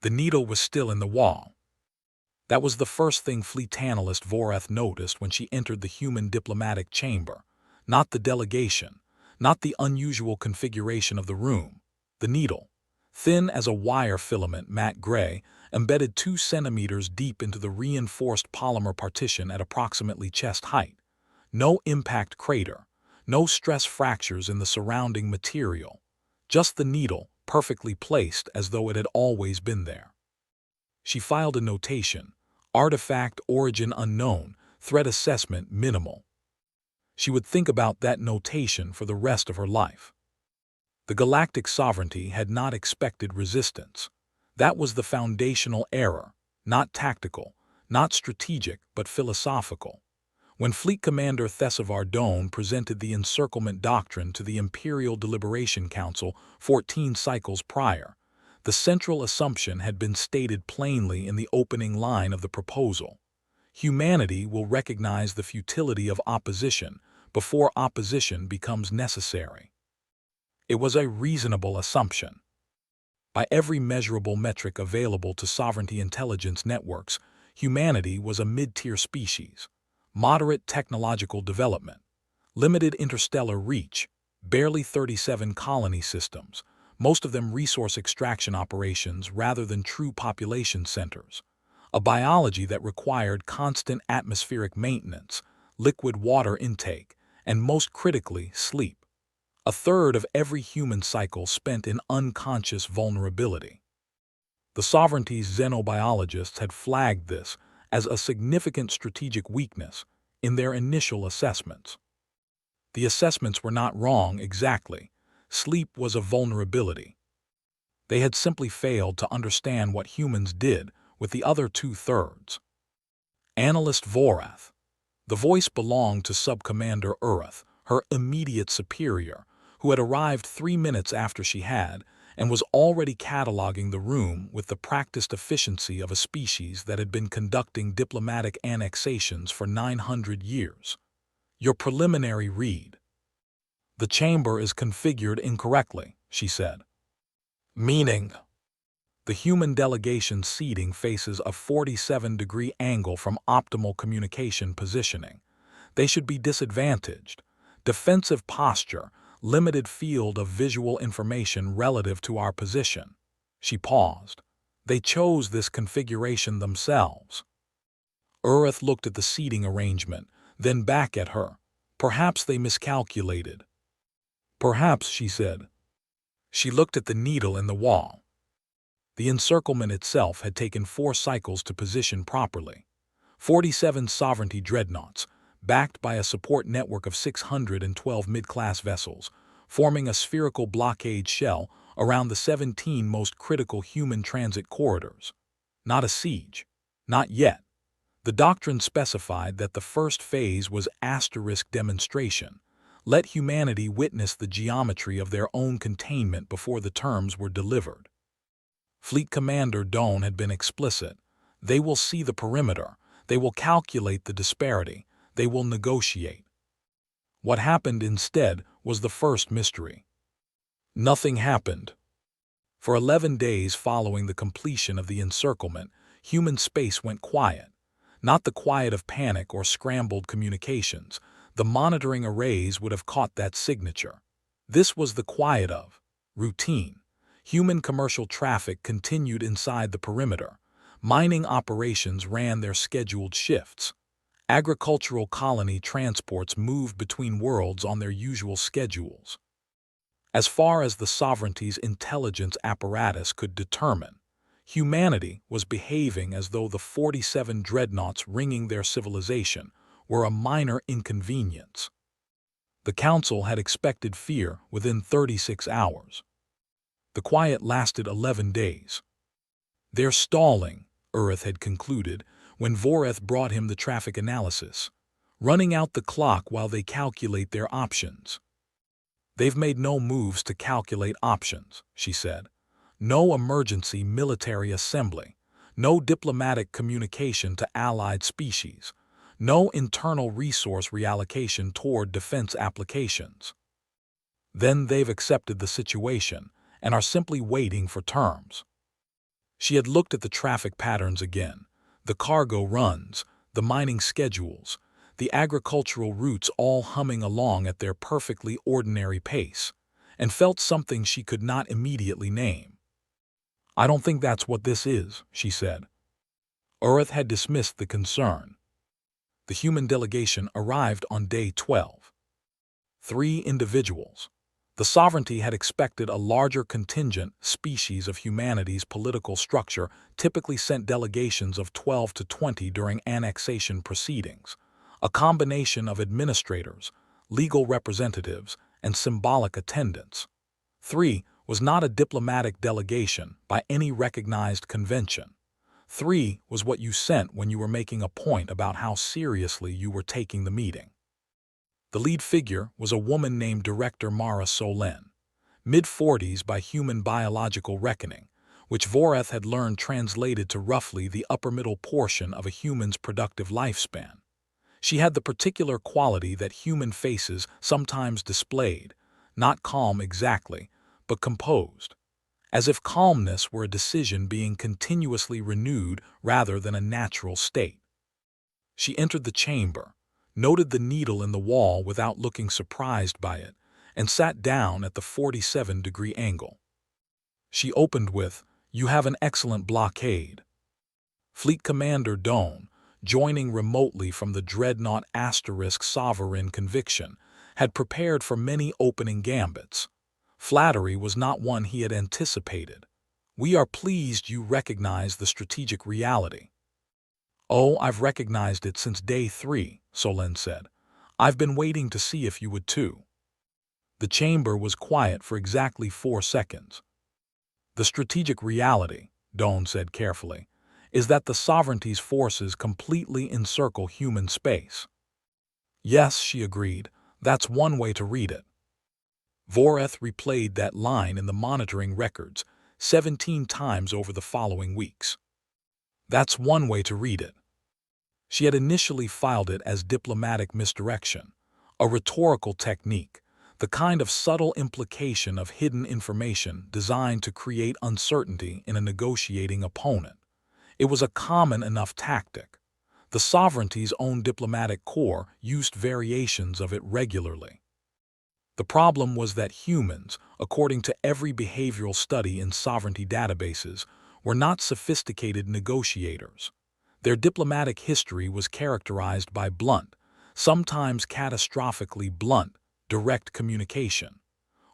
The needle was still in the wall. That was the first thing Fleet Analyst Voreth noticed when she entered the human diplomatic chamber. Not the delegation, not the unusual configuration of the room. The needle, thin as a wire filament matte gray, embedded 2 centimeters deep into the reinforced polymer partition at approximately chest height. No impact crater, no stress fractures in the surrounding material. Just the needle, perfectly placed as though it had always been there. She filed a notation. Artifact origin unknown, threat assessment minimal. She would think about that notation for the rest of her life. The galactic sovereignty had not expected resistance. That was the foundational error, not tactical, not strategic, but philosophical. When Fleet Commander Thesivar Doan presented the encirclement doctrine to the Imperial Deliberation Council 14 cycles prior, the central assumption had been stated plainly in the opening line of the proposal. Humanity will recognize the futility of opposition before opposition becomes necessary. It was a reasonable assumption. By every measurable metric available to sovereignty intelligence networks, humanity was a mid-tier species. Moderate technological development, limited interstellar reach, barely 37 colony systems, most of them resource extraction operations rather than true population centers. A biology that required constant atmospheric maintenance, liquid water intake, and most critically, sleep. A third of every human cycle spent in unconscious vulnerability. The sovereignty's xenobiologists had flagged this as a significant strategic weakness in their initial assessments. The assessments were not wrong exactly. Sleep was a vulnerability. They had simply failed to understand what humans did with the other 2/3. Analyst Voreth. The voice belonged to Subcommander Ureth, her immediate superior, who had arrived 3 minutes after she had, and was already cataloging the room with the practiced efficiency of a species that had been conducting diplomatic annexations for 900 years. Your preliminary read. The chamber is configured incorrectly, she said. Meaning? The human delegation's seating faces a 47-degree angle from optimal communication positioning. They should be disadvantaged. Defensive posture, limited field of visual information relative to our position. She paused. They chose this configuration themselves. Ureth looked at the seating arrangement, then back at her. Perhaps they miscalculated. Perhaps, she said. She looked at the needle in the wall. The encirclement itself had taken 4 cycles to position properly. 47 sovereignty dreadnoughts, backed by a support network of 612 mid-class vessels, forming a spherical blockade shell around the 17 most critical human transit corridors. Not a siege. Not yet. The doctrine specified that the first phase was asterisk demonstration. Let humanity witness the geometry of their own containment before the terms were delivered. Fleet Commander Doan had been explicit. They will see the perimeter. They will calculate the disparity. They will negotiate. What happened instead was the first mystery. Nothing happened. For 11 days following the completion of the encirclement, human space went quiet. Not the quiet of panic or scrambled communications. The monitoring arrays would have caught that signature. This was the quiet of routine. Human commercial traffic continued inside the perimeter. Mining operations ran their scheduled shifts. Agricultural colony transports moved between worlds on their usual schedules. As far as the sovereignty's intelligence apparatus could determine, humanity was behaving as though the 47 dreadnoughts ringing their civilization were a minor inconvenience. The Council had expected fear within 36 hours. The quiet lasted 11 days. They're stalling, Ureth had concluded when Voreth brought him the traffic analysis, running out the clock while they calculate their options. They've made no moves to calculate options, she said. No emergency military assembly, no diplomatic communication to allied species, no internal resource reallocation toward defense applications. Then they've accepted the situation and are simply waiting for terms. She had looked at the traffic patterns again, the cargo runs, the mining schedules, the agricultural routes all humming along at their perfectly ordinary pace, and felt something she could not immediately name. "I don't think that's what this is," she said. Earth had dismissed the concern. The human delegation arrived on day 12. 3 individuals. The sovereignty had expected a larger contingent species of humanity's political structure typically sent delegations of 12 to 20 during annexation proceedings, a combination of administrators, legal representatives, and symbolic attendants. 3 was not a diplomatic delegation by any recognized convention. 3 was what you sent when you were making a point about how seriously you were taking the meeting. The lead figure was a woman named Director Mara Solen, mid-40s by human biological reckoning, which Voreth had learned translated to roughly the upper-middle portion of a human's productive lifespan. She had the particular quality that human faces sometimes displayed, not calm exactly, but composed, as if calmness were a decision being continuously renewed rather than a natural state. She entered the chamber, noted the needle in the wall without looking surprised by it, and sat down at the 47-degree angle. She opened with, "You have an excellent blockade." Fleet Commander Doan, joining remotely from the dreadnought Sovereign Conviction, had prepared for many opening gambits. Flattery was not one he had anticipated. "We are pleased you recognize the strategic reality." "Oh, I've recognized it since day 3, Solen said. "I've been waiting to see if you would too." The chamber was quiet for exactly 4 seconds. "The strategic reality," Doan said carefully, "is that the sovereignty's forces completely encircle human space." "Yes," she agreed, "that's one way to read it." Voreth replayed that line in the monitoring records 17 times over the following weeks. "That's one way to read it." She had initially filed it as diplomatic misdirection, a rhetorical technique, the kind of subtle implication of hidden information designed to create uncertainty in a negotiating opponent. It was a common enough tactic. The sovereignty's own diplomatic corps used variations of it regularly. The problem was that humans, according to every behavioral study in sovereignty databases, were not sophisticated negotiators. Their diplomatic history was characterized by blunt, sometimes catastrophically blunt, direct communication.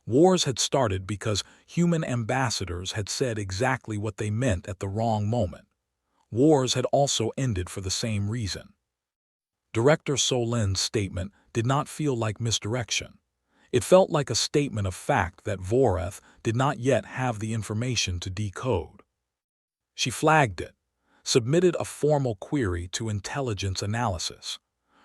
Wars had started because human ambassadors had said exactly what they meant at the wrong moment. Wars had also ended for the same reason. Director Solen's statement did not feel like misdirection. It felt like a statement of fact that Voreth did not yet have the information to decode. She flagged it, submitted a formal query to intelligence analysis,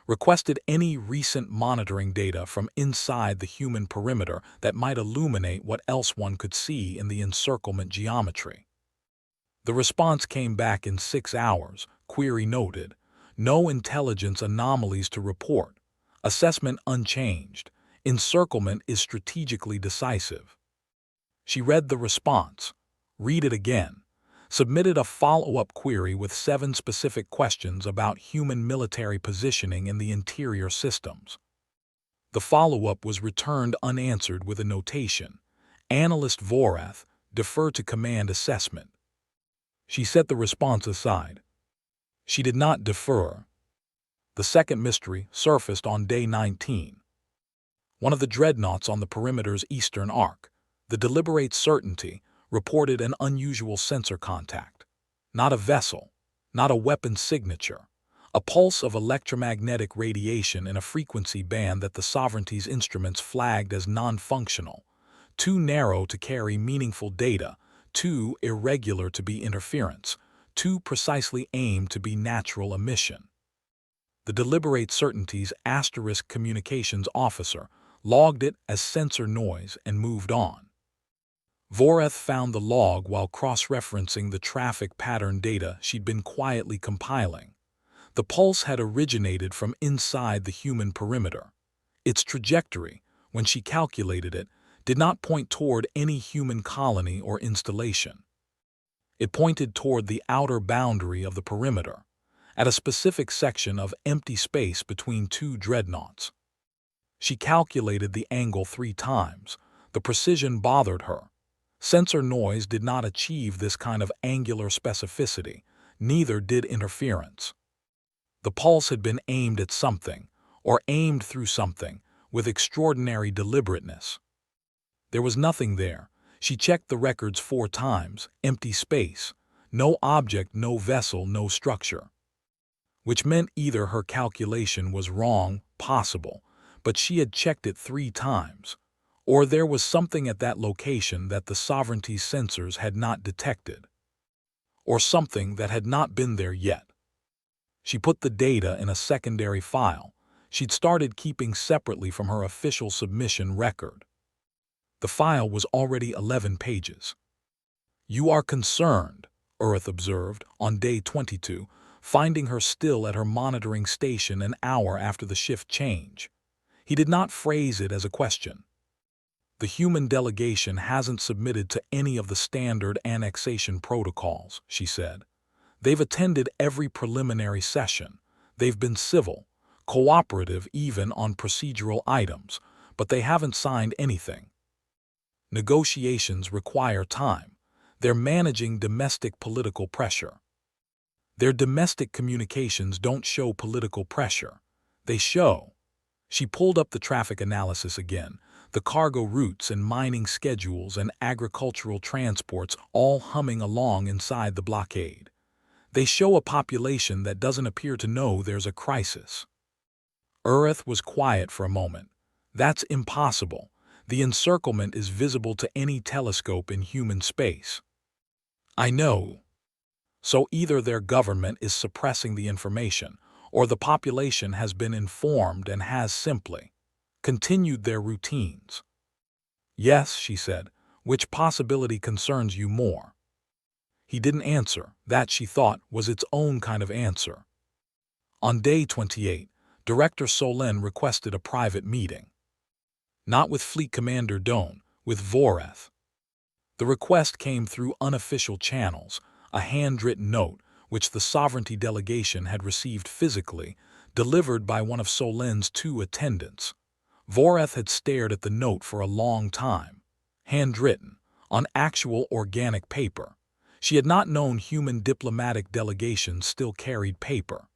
requested any recent monitoring data from inside the human perimeter that might illuminate what else one could see in the encirclement geometry. The response came back in 6 hours, query noted, "No intelligence anomalies to report. Assessment unchanged. Encirclement is strategically decisive." She read the response, read it again, submitted a follow-up query with 7 specific questions about human military positioning in the interior systems. The follow-up was returned unanswered with a notation, "Analyst Voreth, defer to command assessment." She set the response aside. She did not defer. The second mystery surfaced on day 19. One of the dreadnoughts on the perimeter's eastern arc, the Deliberate Certainty, reported an unusual sensor contact. Not a vessel, not a weapon signature, a pulse of electromagnetic radiation in a frequency band that the Sovereignty's instruments flagged as non-functional, too narrow to carry meaningful data, too irregular to be interference, too precisely aimed to be natural emission. The Deliberate Certainty's * communications officer logged it as sensor noise and moved on. Voreth found the log while cross-referencing the traffic pattern data she'd been quietly compiling. The pulse had originated from inside the human perimeter. Its trajectory, when she calculated it, did not point toward any human colony or installation. It pointed toward the outer boundary of the perimeter, at a specific section of empty space between two dreadnoughts. She calculated the angle 3 times. The precision bothered her. Sensor noise did not achieve this kind of angular specificity, neither did interference. The pulse had been aimed at something, or aimed through something, with extraordinary deliberateness. There was nothing there. She checked the records 4 times, empty space, no object, no vessel, no structure. Which meant either her calculation was wrong, possible, but she had checked it 3 times, or there was something at that location that the sovereignty's sensors had not detected, or something that had not been there yet. She put the data in a secondary file she'd started keeping separately from her official submission record. The file was already 11 pages. "You are concerned," Earth observed on day 22, finding her still at her monitoring station an hour after the shift change. He did not phrase it as a question. "The human delegation hasn't submitted to any of the standard annexation protocols," she said. "They've attended every preliminary session. They've been civil, cooperative even on procedural items, but they haven't signed anything. Negotiations require time. They're managing domestic political pressure." "Their domestic communications don't show political pressure. They show—" She pulled up the traffic analysis again, the cargo routes and mining schedules and agricultural transports all humming along inside the blockade. "They show a population that doesn't appear to know there's a crisis." Earth was quiet for a moment. "That's impossible. The encirclement is visible to any telescope in human space." "I know." "So either their government is suppressing the information, or the population has been informed and has simply continued their routines." "Yes," she said. "Which possibility concerns you more?" He didn't answer. That, she thought, was its own kind of answer. On day 28, Director Solen requested a private meeting. Not with Fleet Commander Doan, with Voreth. The request came through unofficial channels, a handwritten note, which the sovereignty delegation had received physically, delivered by one of Solen's 2 attendants. Voreth had stared at the note for a long time. Handwritten, on actual organic paper. She had not known human diplomatic delegations still carried paper.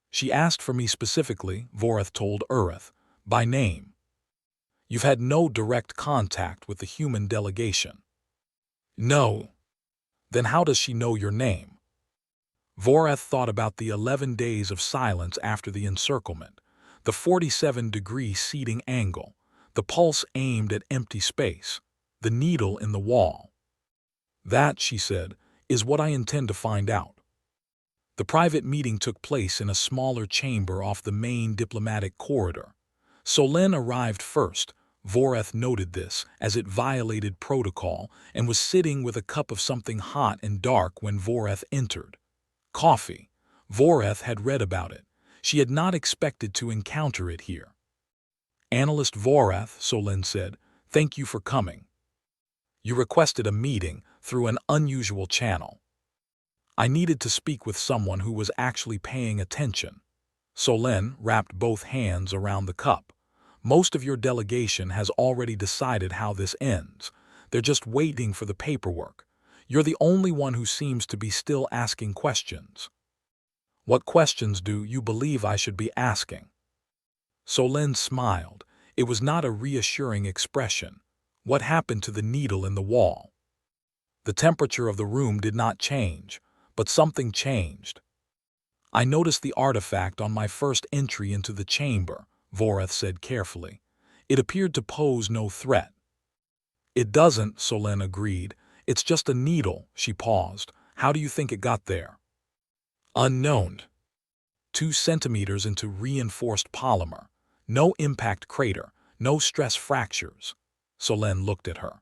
"She asked for me specifically," Voreth told Ureth, "by name." "You've had no direct contact with the human delegation?" "No." "Then how does she know your name?" Voreth thought about the 11 days of silence after the encirclement, the 47-degree seating angle, the pulse aimed at empty space, the needle in the wall. "That," she said, "is what I intend to find out." The private meeting took place in a smaller chamber off the main diplomatic corridor. Solen arrived first. Voreth noted this, as it violated protocol, and was sitting with a cup of something hot and dark when Voreth entered. Coffee. Voreth had read about it. She had not expected to encounter it here. "Analyst Voreth," Solen said, "thank you for coming. You requested a meeting through an unusual channel. I needed to speak with someone who was actually paying attention." Solen wrapped both hands around the cup. "Most of your delegation has already decided how this ends. They're just waiting for the paperwork. You're the only one who seems to be still asking questions." "What questions do you believe I should be asking?" Solen smiled. It was not a reassuring expression. "What happened to the needle in the wall?" "The temperature of the room did not change, but something changed. I noticed the artifact on my first entry into the chamber," Voreth said carefully. "It appeared to pose no threat." "It doesn't," Solen agreed. "It's just a needle." She paused. "How do you think it got there?" "Unknown. 2 centimeters into reinforced polymer. No impact crater, no stress fractures." Solen looked at her.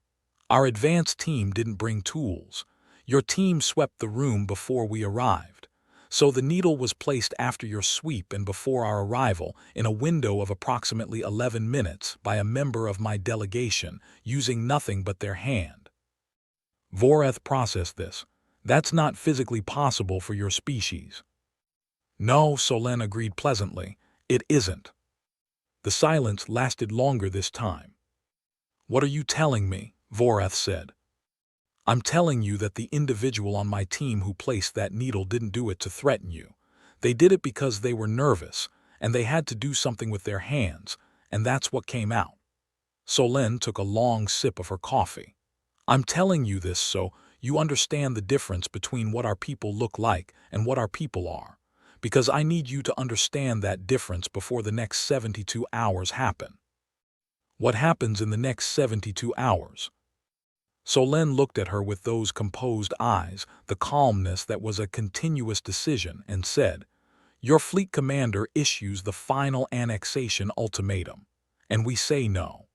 "Our advanced team didn't bring tools. Your team swept the room before we arrived. So the needle was placed after your sweep and before our arrival in a window of approximately 11 minutes by a member of my delegation using nothing but their hand." Voreth processed this. That's not physically possible for your species. No, Solen agreed pleasantly, it isn't. The silence lasted longer this time. What are you telling me? Voreth said. I'm telling you that the individual on my team who placed that needle didn't do it to threaten you. They did it because they were nervous, and they had to do something with their hands, and that's what came out. Solen took a long sip of her coffee. I'm telling you this so you understand the difference between what our people look like and what our people are, because I need you to understand that difference before the next 72 hours happen. What happens in the next 72 hours? Solen looked at her with those composed eyes, the calmness that was a continuous decision, and said, Your fleet commander issues the final annexation ultimatum, and we say no.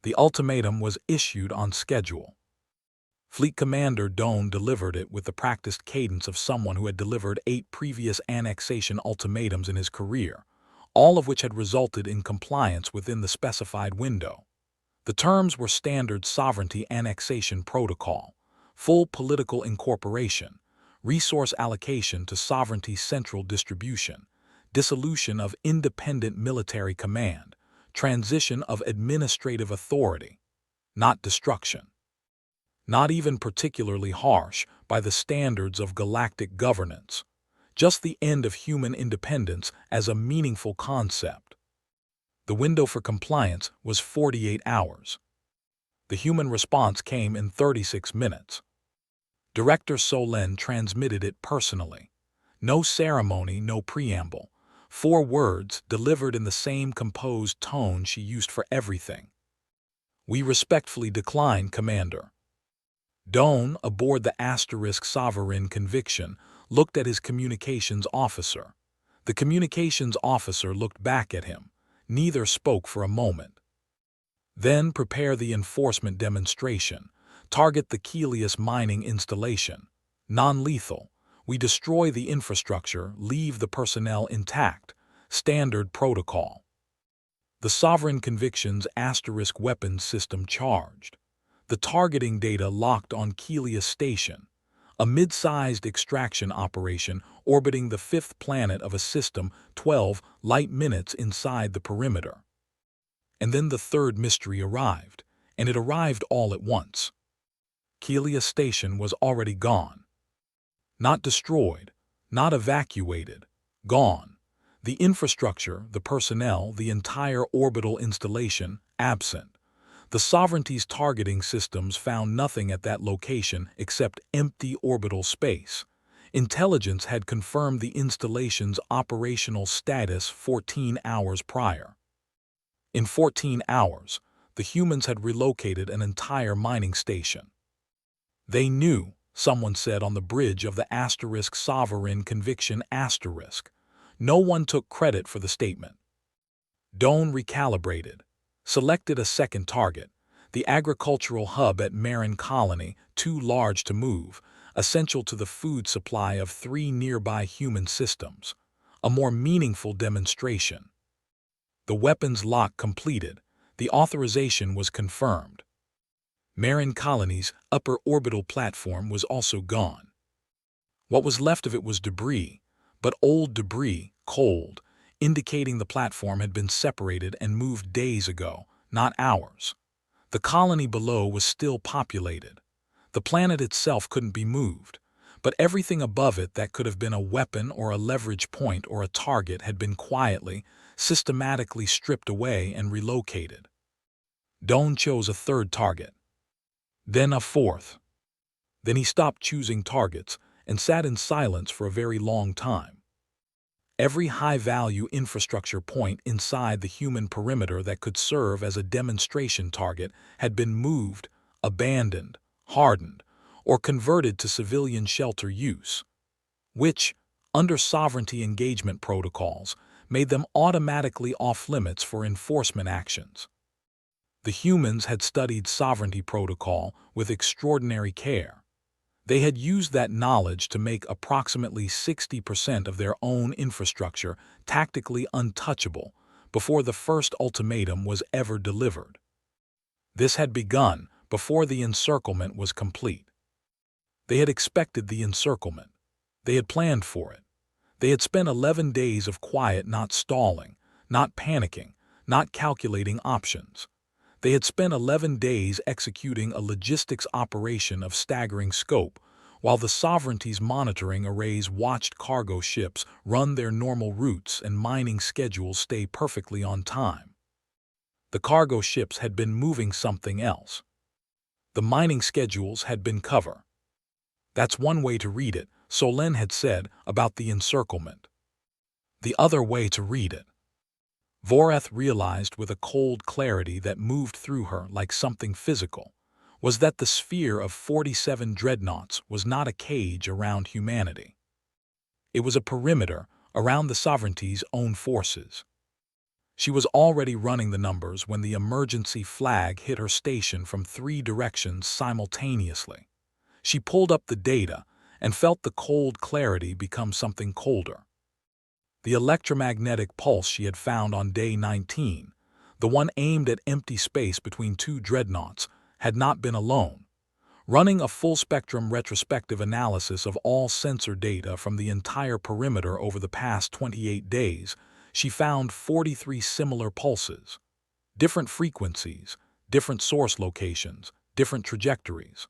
The ultimatum was issued on schedule. Fleet Commander Doan delivered it with the practiced cadence of someone who had delivered 8 previous annexation ultimatums in his career, all of which had resulted in compliance within the specified window. The terms were standard sovereignty annexation protocol, full political incorporation, resource allocation to sovereignty central distribution, dissolution of independent military command, transition of administrative authority, not destruction. Not even particularly harsh by the standards of galactic governance, just the end of human independence as a meaningful concept. The window for compliance was 48 hours. The human response came in 36 minutes. Director Solen transmitted it personally. No ceremony, no preamble. 4 words delivered in the same composed tone she used for everything. We respectfully decline, Commander. Doan, aboard the Asterisk Sovereign Conviction, looked at his communications officer. The communications officer looked back at him. Neither spoke for a moment. Then prepare the enforcement demonstration. Target the Kelius mining installation. Non-lethal. We destroy the infrastructure, leave the personnel intact. Standard protocol. The Sovereign Conviction's Asterisk weapons system charged. The targeting data locked on Kelius Station, a mid-sized extraction operation orbiting the 5th planet of a system 12 light minutes inside the perimeter. And then the 3rd mystery arrived, and it arrived all at once. Kelius Station was already gone. Not destroyed, not evacuated, gone. The infrastructure, the personnel, the entire orbital installation, absent. The Sovereignty's targeting systems found nothing at that location except empty orbital space. Intelligence had confirmed the installation's operational status 14 hours prior. In 14 hours, the humans had relocated an entire mining station. They knew, someone said on the bridge of the Asterisk Sovereign Conviction Asterisk. No one took credit for the statement. Doan recalibrated. Selected a second target, the agricultural hub at Marin Colony, too large to move, essential to the food supply of 3 nearby human systems. A more meaningful demonstration. The weapons lock completed. The authorization was confirmed. Marin Colony's upper orbital platform was also gone. What was left of it was debris, but old debris, cold, indicating the platform had been separated and moved days ago, not hours. The colony below was still populated. The planet itself couldn't be moved, but everything above it that could have been a weapon or a leverage point or a target had been quietly, systematically stripped away and relocated. Doan chose a 3rd target. Then a 4th. Then he stopped choosing targets and sat in silence for a very long time. Every high-value infrastructure point inside the human perimeter that could serve as a demonstration target had been moved, abandoned, hardened, or converted to civilian shelter use, which, under sovereignty engagement protocols, made them automatically off-limits for enforcement actions. The humans had studied sovereignty protocol with extraordinary care. They had used that knowledge to make approximately 60% of their own infrastructure tactically untouchable before the first ultimatum was ever delivered. This had begun before the encirclement was complete. They had expected the encirclement. They had planned for it. They had spent 11 days of quiet, not stalling, not panicking, not calculating options. They had spent 11 days executing a logistics operation of staggering scope, while the sovereignty's monitoring arrays watched cargo ships run their normal routes and mining schedules stay perfectly on time. The cargo ships had been moving something else. The mining schedules had been cover. That's one way to read it, Solène had said about the encirclement. The other way to read it. Voreth realized with a cold clarity that moved through her like something physical, was that the sphere of 47 dreadnoughts was not a cage around humanity. It was a perimeter around the sovereignty's own forces. She was already running the numbers when the emergency flag hit her station from 3 directions simultaneously. She pulled up the data and felt the cold clarity become something colder. The electromagnetic pulse she had found on day 19, the one aimed at empty space between 2 dreadnoughts, had not been alone. Running a full-spectrum retrospective analysis of all sensor data from the entire perimeter over the past 28 days, she found 43 similar pulses. Different frequencies, different source locations, different trajectories,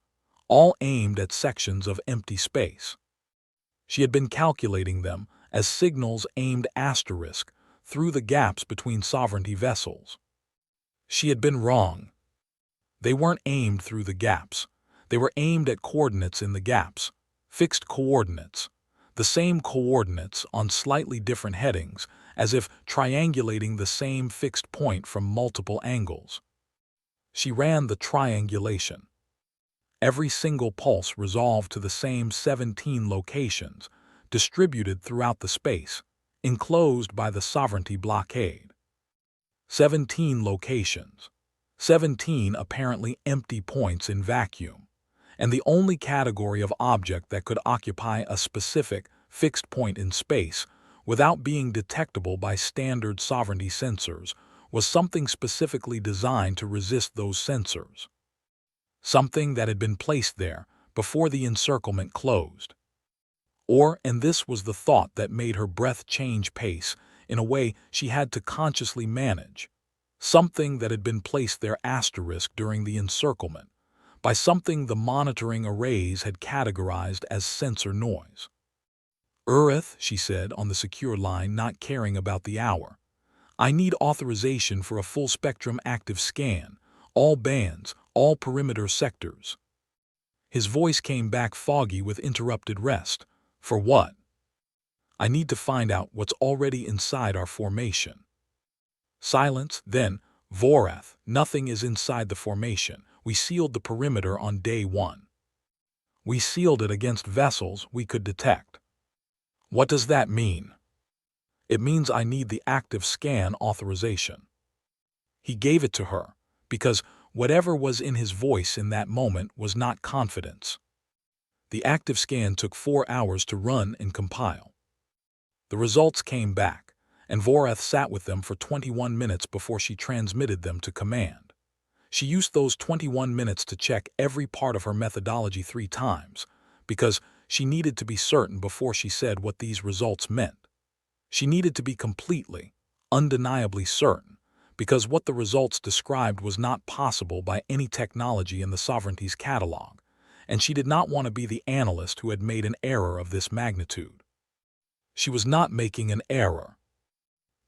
all aimed at sections of empty space. She had been calculating them as signals aimed asterisk through the gaps between sovereignty vessels. She had been wrong. They weren't aimed through the gaps. They were aimed at coordinates in the gaps, fixed coordinates, the same coordinates on slightly different headings, as if triangulating the same fixed point from multiple angles. She ran the triangulation. Every single pulse resolved to the same 17 locations, distributed throughout the space, enclosed by the sovereignty blockade. 17 locations. 17 apparently empty points in vacuum, and the only category of object that could occupy a specific, fixed point in space without being detectable by standard sovereignty sensors was something specifically designed to resist those sensors. Something that had been placed there before the encirclement closed. And this was the thought that made her breath change pace in a way she had to consciously manage. Something that had been placed there asterisk during the encirclement, by something the monitoring arrays had categorized as sensor noise. "Ureth," she said on the secure line, not caring about the hour. "I need authorization for a full-spectrum active scan, all bands, all perimeter sectors." His voice came back foggy with interrupted rest. "For what?" "I need to find out what's already inside our formation." Silence, then, "Voreth, nothing is inside the formation. We sealed the perimeter on day 1. We sealed it against vessels we could detect." "What does that mean?" "It means I need the active scan authorization." He gave it to her, because whatever was in his voice in that moment was not confidence. The active scan took 4 hours to run and compile. The results came back, and Voreth sat with them for 21 minutes before she transmitted them to command. She used those 21 minutes to check every part of her methodology 3 times, because she needed to be certain before she said what these results meant. She needed to be completely, undeniably certain, because what the results described was not possible by any technology in the sovereignty's catalog, and she did not want to be the analyst who had made an error of this magnitude. She was not making an error.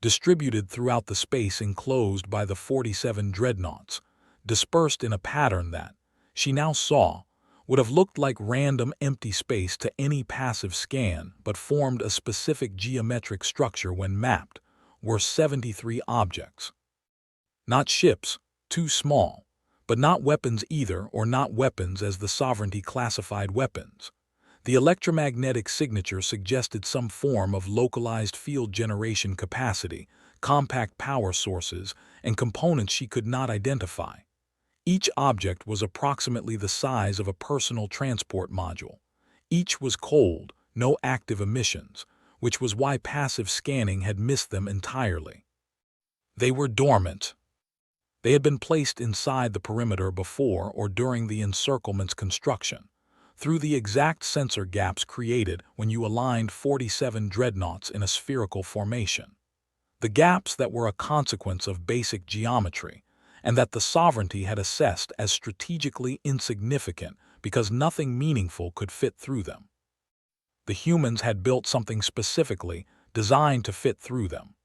Distributed throughout the space enclosed by the 47 dreadnoughts, dispersed in a pattern that, she now saw, would have looked like random empty space to any passive scan but formed a specific geometric structure when mapped, were 73 objects. Not ships, too small, but not weapons either, or not weapons as the sovereignty classified weapons. The electromagnetic signature suggested some form of localized field generation capacity, compact power sources, and components she could not identify. Each object was approximately the size of a personal transport module. Each was cold, no active emissions, which was why passive scanning had missed them entirely. They were dormant. They had been placed inside the perimeter before or during the encirclement's construction, through the exact sensor gaps created when you aligned 47 dreadnoughts in a spherical formation. The gaps that were a consequence of basic geometry, and that the sovereignty had assessed as strategically insignificant because nothing meaningful could fit through them. The humans had built something specifically designed to fit through them.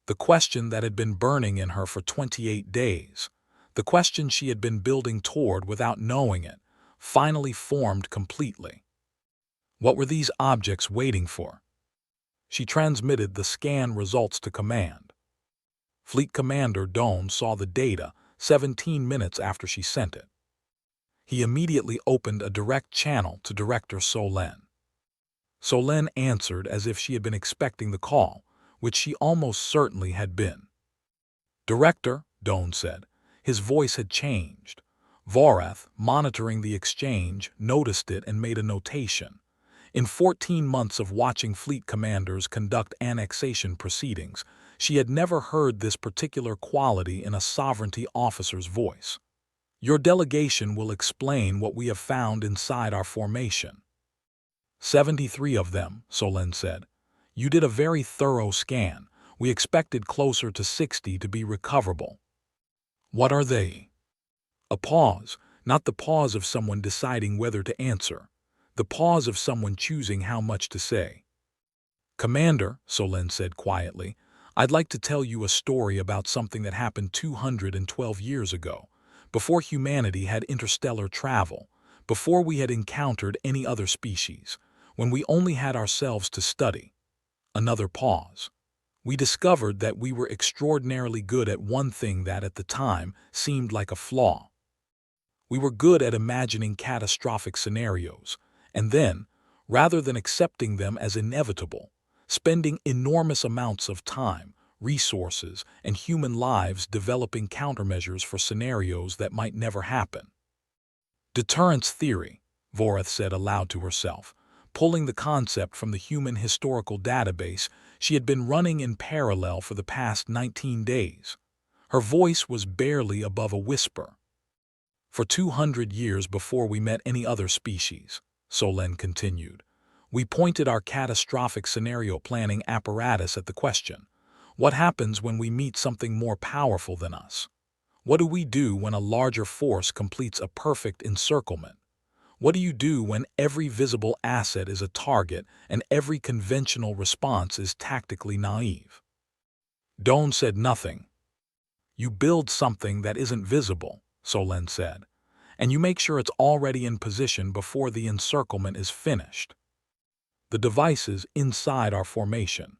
The question that had been burning in her for 28 days, the question she had been building toward without knowing it, finally formed completely. What were these objects waiting for? She transmitted the scan results to command. Fleet Commander Doan saw the data 17 minutes after she sent it. He immediately opened a direct channel to Director Solen. Solen answered as if she had been expecting the call, which she almost certainly had been. "Director," Doan said. His voice had changed. Vorath, monitoring the exchange, noticed it and made a notation. In 14 months of watching fleet commanders conduct annexation proceedings, she had never heard this particular quality in a sovereignty officer's voice. "Your delegation will explain what we have found inside our formation." 73 of them, Solen said. "You did a very thorough scan. We expected closer to 60 to be recoverable." "What are they?" A pause, not the pause of someone deciding whether to answer. The pause of someone choosing how much to say. "Commander," Solen said quietly, "I'd like to tell you a story about something that happened 212 years ago, before humanity had interstellar travel, before we had encountered any other species, when we only had ourselves to study." Another pause. "We discovered that we were extraordinarily good at one thing that at the time seemed like a flaw. We were good at imagining catastrophic scenarios, and then, rather than accepting them as inevitable, spending enormous amounts of time, resources, and human lives developing countermeasures for scenarios that might never happen." "Deterrence theory," Vorath said aloud to herself, pulling the concept from the human historical database she had been running in parallel for the past 19 days. Her voice was barely above a whisper. "For 200 years before we met any other species," Solen continued, "we pointed our catastrophic scenario planning apparatus at the question, what happens when we meet something more powerful than us? What do we do when a larger force completes a perfect encirclement? What do you do when every visible asset is a target and every conventional response is tactically naive?" Doan said nothing. "You build something that isn't visible," Solen said, "and you make sure it's already in position before the encirclement is finished. The devices inside our formation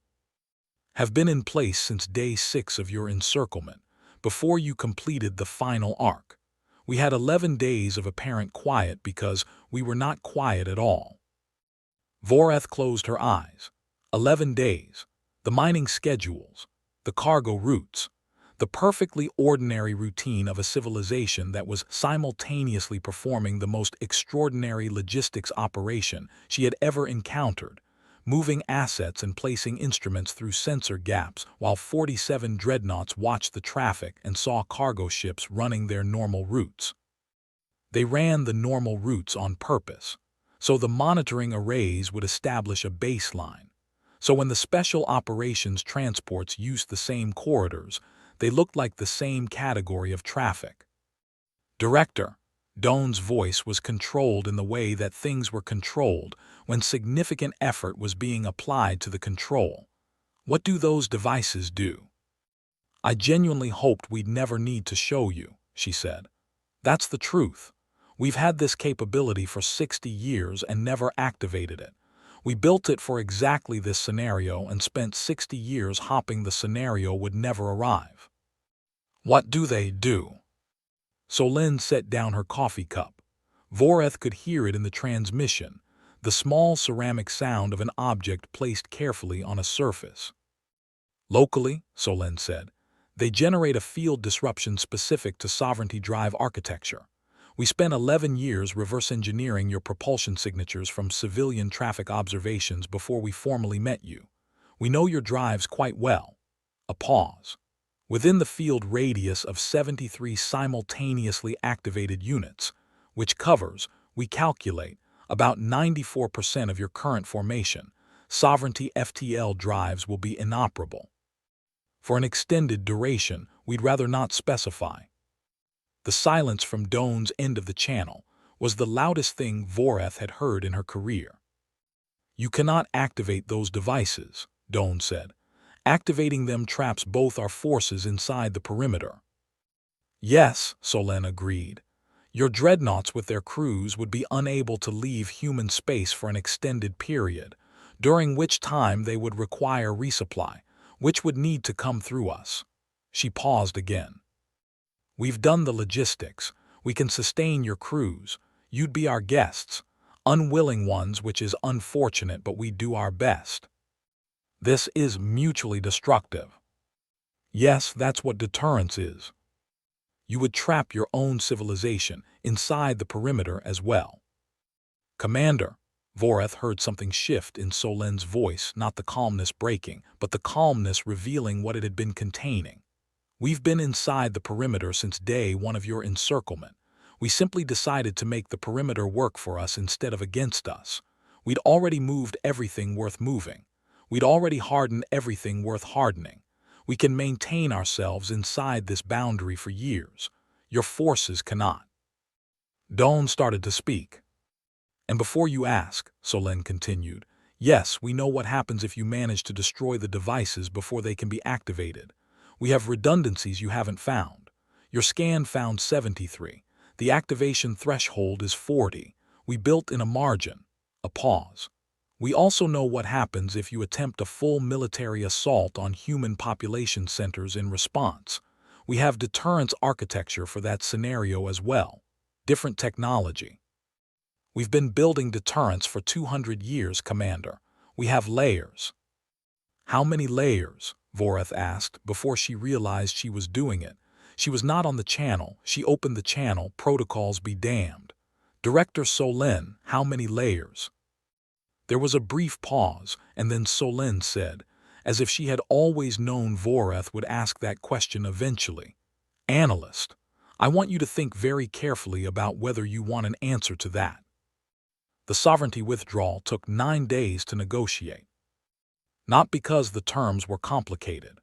have been in place since day 6 of your encirclement, before you completed the final arc. We had 11 days of apparent quiet because we were not quiet at all." Vorath closed her eyes. 11 days. The mining schedules. The cargo routes. The perfectly ordinary routine of a civilization that was simultaneously performing the most extraordinary logistics operation she had ever encountered, moving assets and placing instruments through sensor gaps while 47 dreadnoughts watched the traffic and saw cargo ships running their normal routes. They ran the normal routes on purpose, so the monitoring arrays would establish a baseline. So when the special operations transports used the same corridors, they looked like the same category of traffic. "Director," Doan's voice was controlled in the way that things were controlled when significant effort was being applied to the control. "What do those devices do?" "I genuinely hoped we'd never need to show you," she said. "That's the truth. We've had this capability for 60 years and never activated it. We built it for exactly this scenario and spent 60 years hoping the scenario would never arrive." "What do they do?" Solen set down her coffee cup. Vorath could hear it in the transmission, the small ceramic sound of an object placed carefully on a surface. "Locally," Solen said, "they generate a field disruption specific to sovereignty drive architecture. We spent 11 years reverse engineering your propulsion signatures from civilian traffic observations before we formally met you. We know your drives quite well." A pause. "Within the field radius of 73 simultaneously activated units, which covers, we calculate, About 94% of your current formation, Sovereignty FTL drives will be inoperable. For an extended duration, we'd rather not specify. The silence from Doan's end of the channel was the loudest thing Voreth had heard in her career. You cannot activate those devices, Doan said. Activating them traps both our forces inside the perimeter. Yes, Solen agreed. Your dreadnoughts with their crews would be unable to leave human space for an extended period, during which time they would require resupply, which would need to come through us. She paused again. We've done the logistics. We can sustain your crews. You'd be our guests. Unwilling ones, which is unfortunate, but we do our best. This is mutually destructive. Yes, that's what deterrence is. You would trap your own civilization inside the perimeter as well. Commander, Voreth heard something shift in Solen's voice, not the calmness breaking, but the calmness revealing what it had been containing. We've been inside the perimeter since day one of your encirclement. We simply decided to make the perimeter work for us instead of against us. We'd already moved everything worth moving. We'd already hardened everything worth hardening. We can maintain ourselves inside this boundary for years. Your forces cannot. Dawn started to speak. And before you ask, Solen continued, yes, we know what happens if you manage to destroy the devices before they can be activated. We have redundancies you haven't found. Your scan found 73. The activation threshold is 40. We built in a margin. A pause. We also know what happens if you attempt a full military assault on human population centers in response. We have deterrence architecture for that scenario as well. Different technology. We've been building deterrence for 200 years, Commander. We have layers. How many layers? Voreth asked before she realized she was doing it. She was not on the channel. She opened the channel. Protocols be damned. Director Solen, how many layers? There was a brief pause, and then Solen said, as if she had always known Voreth would ask that question eventually. Analyst, I want you to think very carefully about whether you want an answer to that. The sovereignty withdrawal took 9 days to negotiate. Not because the terms were complicated.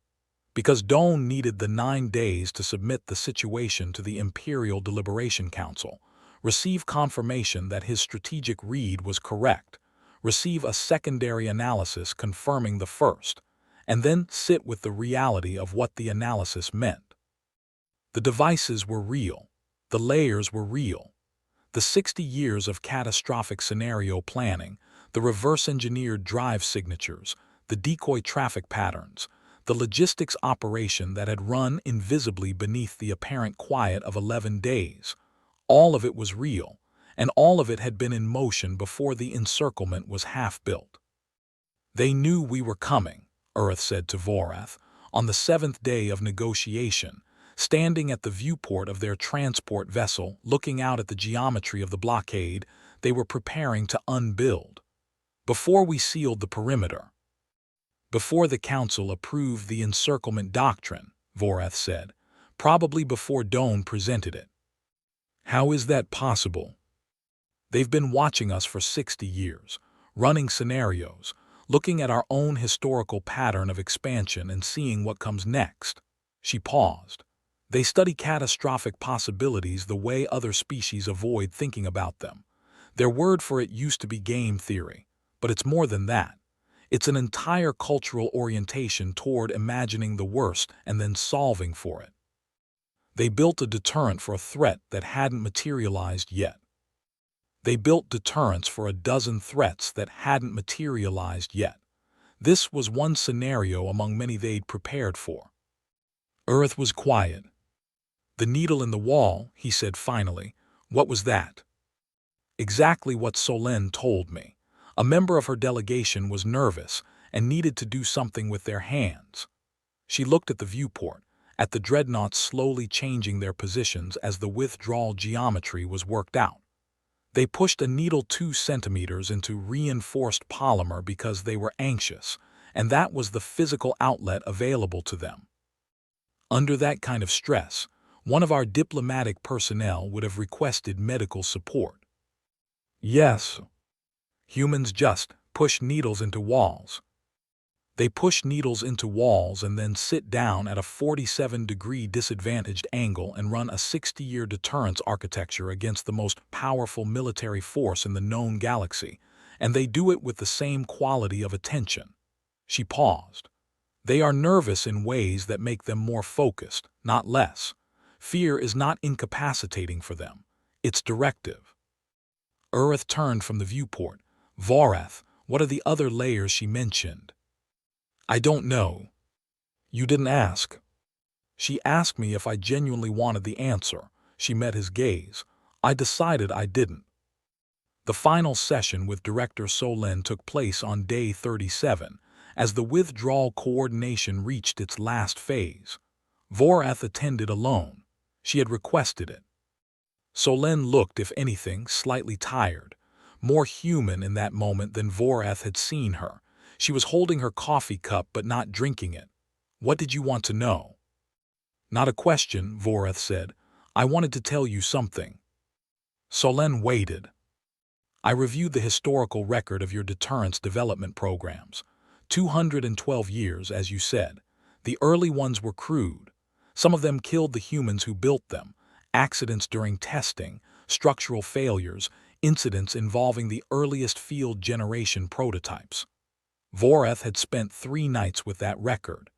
Because Doan needed the 9 days to submit the situation to the Imperial Deliberation Council, receive confirmation that his strategic read was correct, receive a secondary analysis confirming the first, and then sit with the reality of what the analysis meant. The devices were real. The layers were real. The 60 years of catastrophic scenario planning, the reverse-engineered drive signatures, the decoy traffic patterns, the logistics operation that had run invisibly beneath the apparent quiet of 11 days, all of it was real, and all of it had been in motion before the encirclement was half built. They knew we were coming, Earth said to Voreth, on the 7th day of negotiation, standing at the viewport of their transport vessel, looking out at the geometry of the blockade they were preparing to unbuild. Before we sealed the perimeter. Before the Council approved the encirclement doctrine, Voreth said, probably before Doan presented it. How is that possible? They've been watching us for 60 years, running scenarios, looking at our own historical pattern of expansion and seeing what comes next. She paused. They study catastrophic possibilities the way other species avoid thinking about them. Their word for it used to be game theory, but it's more than that. It's an entire cultural orientation toward imagining the worst and then solving for it. They built a deterrent for a threat that hadn't materialized yet. They built deterrents for a dozen threats that hadn't materialized yet. This was one scenario among many they'd prepared for. Earth was quiet. The needle in the wall, he said finally. What was that? Exactly what Solen told me. A member of her delegation was nervous and needed to do something with their hands. She looked at the viewport, at the dreadnoughts slowly changing their positions as the withdrawal geometry was worked out. They pushed a needle 2 centimeters into reinforced polymer because they were anxious, and that was the physical outlet available to them. Under that kind of stress, one of our diplomatic personnel would have requested medical support. Yes, Humans just push needles into walls. They push needles into walls and then sit down at a 47-degree disadvantaged angle and run a 60-year deterrence architecture against the most powerful military force in the known galaxy, and they do it with the same quality of attention. She paused. They are nervous in ways that make them more focused, not less. Fear is not incapacitating for them. It's directive. Ureth turned from the viewport. Vorath, what are the other layers she mentioned? I don't know. You didn't ask. She asked me if I genuinely wanted the answer. She met his gaze. I decided I didn't. The final session with Director Solin took place on day 37, as the withdrawal coordination reached its last phase. Vorath attended alone. She had requested it. Solin looked, if anything, slightly tired, more human in that moment than Vorath had seen her. She was holding her coffee cup but not drinking it. What did you want to know? Not a question, Vorath said. I wanted to tell you something. Solin waited. I reviewed the historical record of your deterrence development programs. 212 years, as you said. The early ones were crude. Some of them killed the humans who built them. Accidents during testing, structural failures, incidents involving the earliest field generation prototypes. Vorath had spent 3 nights with that record.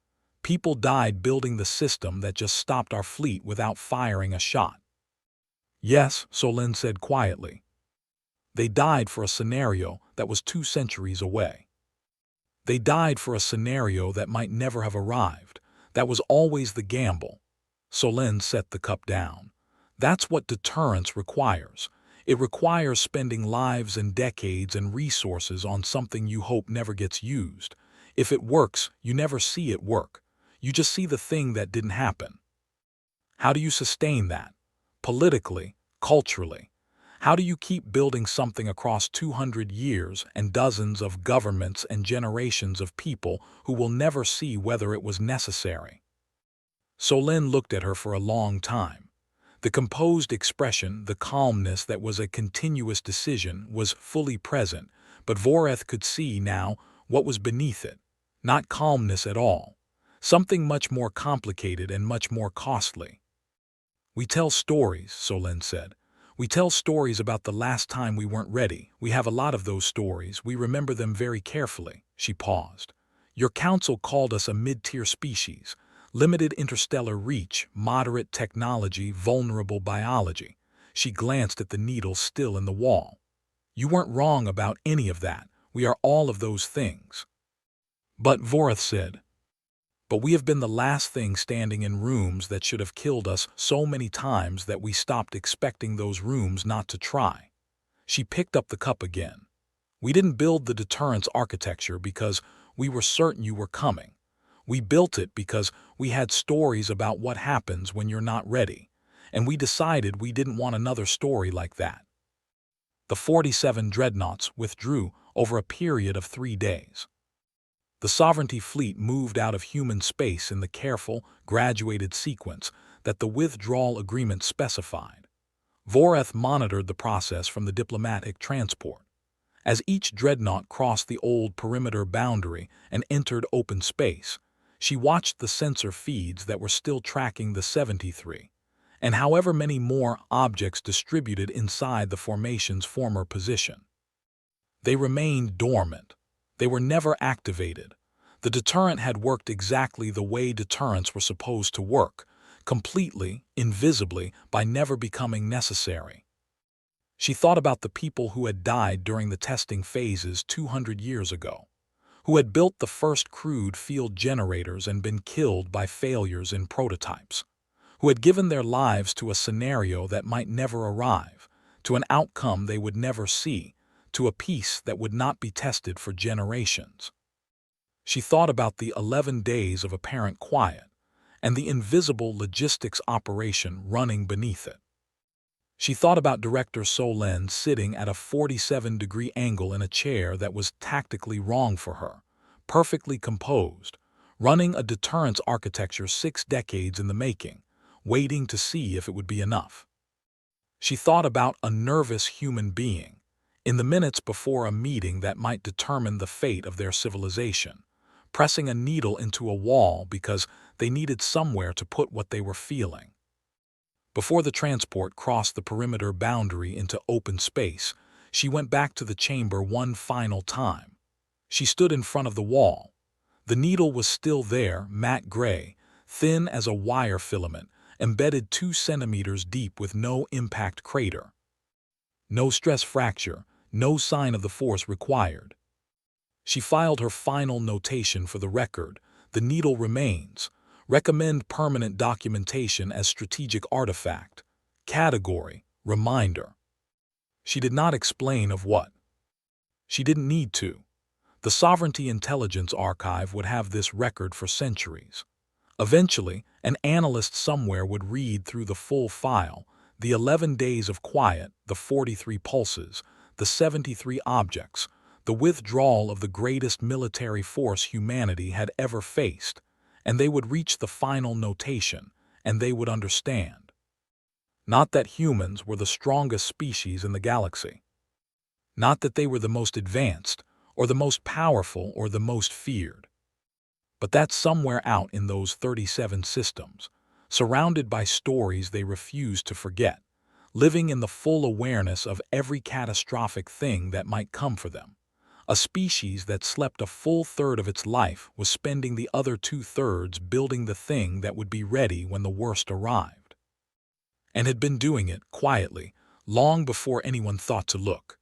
People died building the system that just stopped our fleet without firing a shot. Yes, Solin said quietly. They died for a scenario that was 2 centuries away. They died for a scenario that might never have arrived. That was always the gamble. Solin set the cup down. That's what deterrence requires. It requires spending lives and decades and resources on something you hope never gets used. If it works, you never see it work. You just see the thing that didn't happen. How do you sustain that? Politically, culturally. How do you keep building something across 200 years and dozens of governments and generations of people who will never see whether it was necessary? Solin looked at her for a long time. The composed expression, the calmness that was a continuous decision, was fully present, but Vorath could see now what was beneath it. Not calmness at all. Something much more complicated and much more costly. We tell stories, Solin said. We tell stories about the last time we weren't ready. We have a lot of those stories. We remember them very carefully. She paused. Your council called us a mid-tier species. Limited interstellar reach, moderate technology, vulnerable biology. She glanced at the needle still in the wall. You weren't wrong about any of that. We are all of those things. But, Vorath said, but we have been the last thing standing in rooms that should have killed us so many times that we stopped expecting those rooms not to try. She picked up the cup again. We didn't build the deterrence architecture because we were certain you were coming. We built it because we had stories about what happens when you're not ready, and we decided we didn't want another story like that. The 47 dreadnoughts withdrew over a period of 3 days. The Sovereignty fleet moved out of human space in the careful, graduated sequence that the withdrawal agreement specified. Vorath monitored the process from the diplomatic transport. As each dreadnought crossed the old perimeter boundary and entered open space, she watched the sensor feeds that were still tracking the 73, and however many more objects distributed inside the formation's former position. They remained dormant. They were never activated. The deterrent had worked exactly the way deterrents were supposed to work, completely, invisibly, by never becoming necessary. She thought about the people who had died during the testing phases 200 years ago, who had built the first crude field generators and been killed by failures in prototypes, who had given their lives to a scenario that might never arrive, to an outcome they would never see, to a peace that would not be tested for generations. She thought about the 11 days of apparent quiet and the invisible logistics operation running beneath it. She thought about Director Solin sitting at a 47-degree angle in a chair that was tactically wrong for her, perfectly composed, running a deterrence architecture 6 decades in the making, waiting to see if it would be enough. She thought about a nervous human being, in the minutes before a meeting that might determine the fate of their civilization, pressing a needle into a wall because they needed somewhere to put what they were feeling. Before the transport crossed the perimeter boundary into open space, she went back to the chamber one final time. She stood in front of the wall. The needle was still there, matte gray, thin as a wire filament, embedded 2 centimeters deep with no impact crater. No stress fracture, no sign of the force required. She filed her final notation for the record. The needle remains. Recommend permanent documentation as strategic artifact. Category, reminder. She did not explain of what. She didn't need to. The Sovereignty Intelligence Archive would have this record for centuries. Eventually, an analyst somewhere would read through the full file, the 11 days of quiet, the 43 pulses, the 73 objects, the withdrawal of the greatest military force humanity had ever faced, and they would reach the final notation, and they would understand. Not that humans were the strongest species in the galaxy. Not that they were the most advanced, or the most powerful, or the most feared. But that somewhere out in those 37 systems, surrounded by stories they refused to forget, living in the full awareness of every catastrophic thing that might come for them, a species that slept a full third of its life was spending the other 2/3 building the thing that would be ready when the worst arrived. And had been doing it quietly, long before anyone thought to look.